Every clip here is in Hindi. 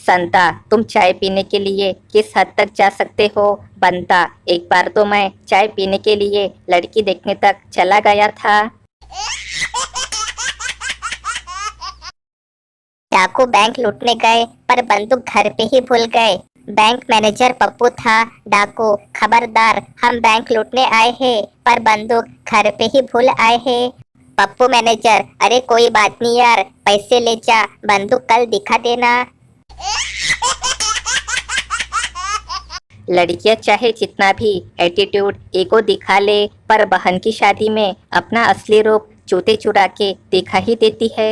संता, तुम चाय पीने के लिए किस हद तक जा सकते हो? बंता, एक बार तो मैं चाय पीने के लिए लड़की देखने तक चला गया था। डाकू बैंक लूटने गए पर बंदूक घर पे ही भूल गए। बैंक मैनेजर पप्पू था। डाकू, खबरदार, हम बैंक लूटने आए हैं पर बंदूक घर पे ही भूल आए हैं। पप्पू मैनेजर, अरे कोई बात नहीं यार, पैसे ले जा, बंदूक कल दिखा देना। लड़कियां चाहे जितना भी एटीट्यूड ईगो दिखा ले, पर बहन की शादी में अपना असली रूप जूते चुरा के दिखा ही देती है।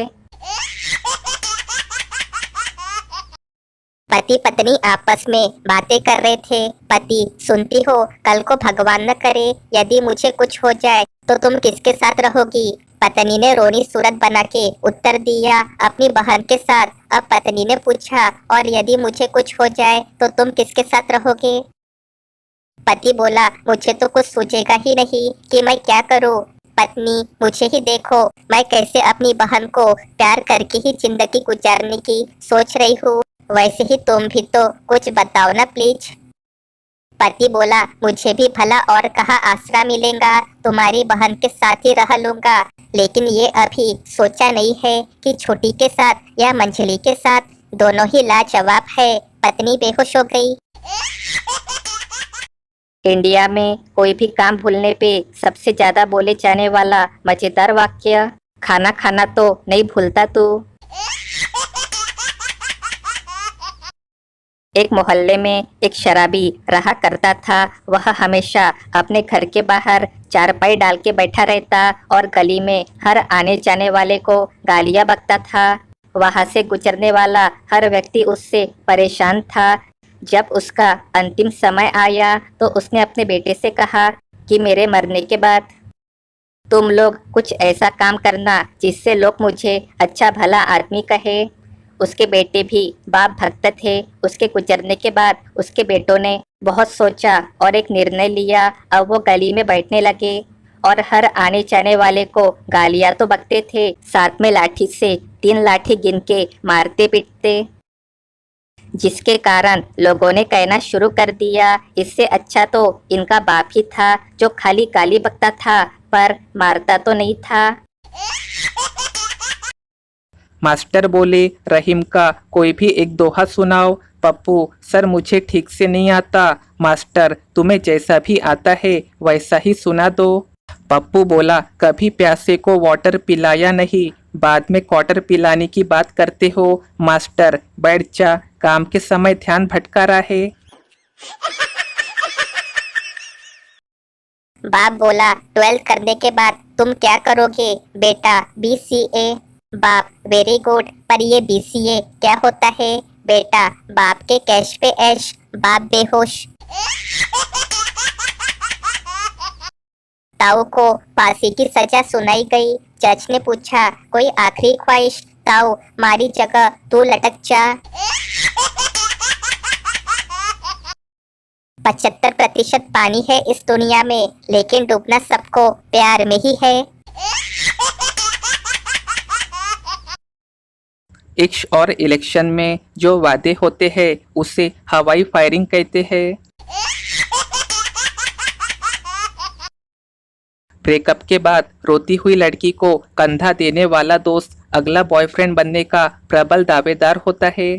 पति पत्नी आपस में बातें कर रहे थे। पति, सुनती हो, कल को भगवान न करे यदि मुझे कुछ हो जाए तो तुम किसके साथ रहोगी? पत्नी ने रोनी सूरत बना के उत्तर दिया, अपनी बहन के साथ। अब पत्नी ने पूछा, और यदि मुझे कुछ हो जाए तो तुम किसके साथ रहोगे? पति बोला, मुझे तो कुछ सूझेगा ही नहीं कि मैं क्या करूं। पत्नी, मुझे ही देखो, मैं कैसे अपनी बहन को प्यार करके ही जिंदगी गुजारने की सोच रही हूँ। वैसे ही तुम भी तो कुछ बताओ ना प्लीज। पति बोला, मुझे भी भला और कहाँ आसरा मिलेगा, तुम्हारी बहन के साथ ही रह लूंगा। लेकिन ये अभी सोचा नहीं है कि छोटी के साथ या मंझली के साथ, दोनों ही लाजवाब है। पत्नी बेहोश हो गई। इंडिया में कोई भी काम भूलने पे सबसे ज्यादा बोले जाने वाला मजेदार वाक्य, खाना खाना तो नहीं भूलता तू। एक मोहल्ले में एक शराबी रहा करता था। वह हमेशा अपने घर के बाहर चारपाई डाल के बैठा रहता और गली में हर आने जाने वाले को गालियां बकता था। वहां से गुजरने वाला हर व्यक्ति उससे परेशान था। जब उसका अंतिम समय आया तो उसने अपने बेटे से कहा कि मेरे मरने के बाद तुम लोग कुछ ऐसा काम करना जिससे लोग मुझे अच्छा भला आदमी कहे। उसके बेटे भी बाप भक्त थे। उसके गुजरने के बाद उसके बेटों ने बहुत सोचा और एक निर्णय लिया। अब वो गली में बैठने लगे और हर आने जाने वाले को गालियां तो बकते थे, साथ में लाठी से 3 लाठी गिन के मारते पीटते, जिसके कारण लोगों ने कहना शुरू कर दिया, इससे अच्छा तो इनका बाप ही था जो खाली गाली बकता था पर मारता तो नहीं था। मास्टर बोले, रहीम का कोई भी एक दोहा सुनाओ। पप्पू, सर मुझे ठीक से नहीं आता। मास्टर, तुम्हें जैसा भी आता है वैसा ही सुना दो। पप्पू बोला, कभी प्यासे को वाटर पिलाया नहीं, बाद में क्वार्टर पिलाने की बात करते हो। मास्टर, बैठ जा, काम के समय ध्यान भटका रहा है। बाप बोला, 12th करने के बाद तुम क्या करोगे? बेटा, BCA। बाप, वेरी गुड, पर ये BCA क्या होता है? बेटा, बाप के कैश पे ऐश। बाप बेहोश। ताऊ को फांसी की सजा सुनाई गई। जज ने पूछा, कोई आखिरी ख्वाहिश? ताऊ, मारी जगह तू लटक जा। 75% पानी है इस दुनिया में, लेकिन डूबना सबको प्यार में ही है। इश्क और इलेक्शन में जो वादे होते हैं उसे हवाई फायरिंग कहते हैं। ब्रेकअप के बाद रोती हुई लड़की को कंधा देने वाला दोस्त अगला बॉयफ्रेंड बनने का प्रबल दावेदार होता है।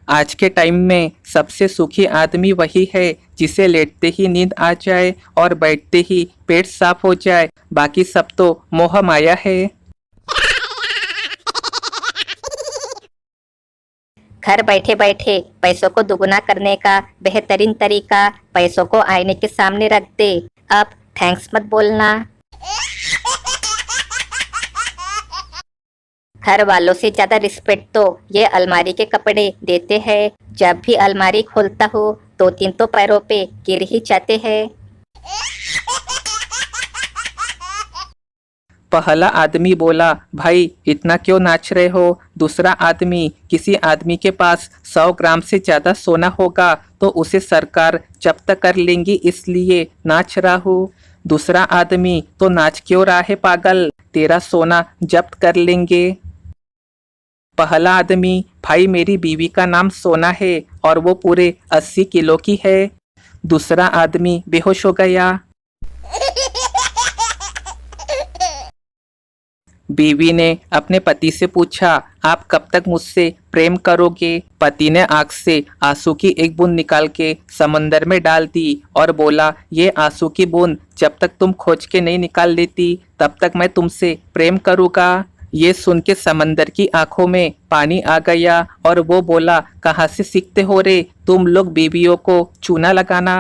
आज के टाइम में सबसे सुखी आदमी वही है जिसे लेटते ही नींद आ जाए और बैठते ही पेट साफ हो जाए, बाकी सब तो मोह माया है। घर बैठे बैठे पैसों को दुगुना करने का बेहतरीन तरीका, पैसों को आईने के सामने रख दे। अब थैंक्स मत बोलना। घर वालों से ज्यादा रिस्पेक्ट तो ये अलमारी के कपड़े देते हैं। जब भी अलमारी खोलता हूँ 2-3 तो पैरों पे गिर ही जाते हैं। पहला आदमी बोला, भाई इतना क्यों नाच रहे हो? दूसरा आदमी, किसी आदमी के पास 100 ग्राम से ज्यादा सोना होगा तो उसे सरकार जब्त कर लेंगी, इसलिए नाच रहा हूँ। दूसरा आदमी, तो नाच क्यों रहा है पागल, तेरा सोना जब्त कर लेंगे। पहला आदमी, भाई मेरी बीवी का नाम सोना है और वो पूरे 80 किलो की है। दूसरा आदमी बेहोश हो गया। बीवी ने अपने पति से पूछा, आप कब तक मुझसे प्रेम करोगे? पति ने आंख से आंसू की एक बूंद निकाल के समंदर में डाल दी और बोला, ये आंसू की बूंद जब तक तुम खोज के नहीं निकाल लेती तब तक मैं तुमसे प्रेम करूँगा। ये सुन के समंदर की आंखों में पानी आ गया और वो बोला, कहाँ से सीखते हो रे तुम लोग बीवियों को चूना लगाना।